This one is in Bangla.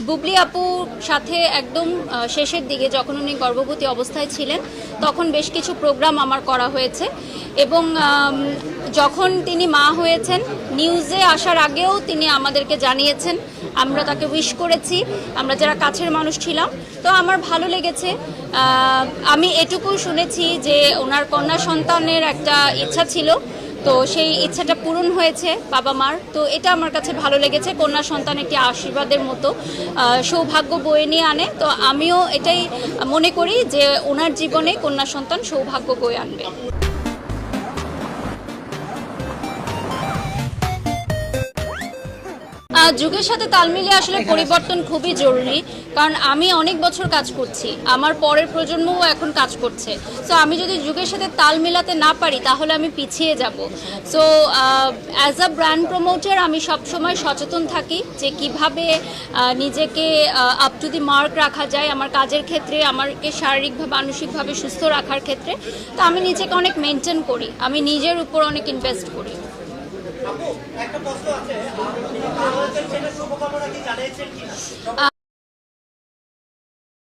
বুবলি আপুর সাথে একদম শেষের দিকে যখন উনি গর্ভবতী অবস্থায় ছিলেন তখন বেশ কিছু প্রোগ্রাম আমার করা হয়েছে এবং যখন তিনি মা হয়েছেন নিউজে আসার আগেও তিনি আমাদেরকে জানিয়েছেন, আমরা তাকে উইশ করেছি, আমরা যারা কাছের মানুষ ছিলাম। তো আমার ভালো লেগেছে। আমি এটুকু শুনেছি যে ওনার কন্যা সন্তানের একটা ইচ্ছা ছিল, তো সেই ইচ্ছাটা পূরণ হয়েছে বাবা মার। তো এটা আমার কাছে ভালো লেগেছে। কন্যা সন্তান একটি আশীর্বাদের মতো, সৌভাগ্য বয়ে নিয়ে আনে। তো আমিও এটাই মনে করি যে ওনার জীবনে কন্যা সন্তান সৌভাগ্য বয়ে আনবে। যুগের সাথে তাল মিলিয়ে আসলে পরিবর্তন খুবই জরুরি, কারণ আমি অনেক বছর কাজ করছি, আমার পরের প্রজন্মও এখন কাজ করছে। সো আমি যদি যুগের সাথে তাল মেলাতে না পারি তাহলে আমি পিছিয়ে যাব। So as a brand promoter আমি সবসময় সচেতন থাকি যে কিভাবে নিজেকে আপ টু দি মার্ক রাখা যায় আমার কাজের ক্ষেত্রে, আমাকে শারীরিকভাবে মানসিকভাবে সুস্থ রাখার ক্ষেত্রে। তো আমি নিজেকে অনেক মেনটেন করি, আমি নিজের উপর অনেক ইনভেস্ট করি।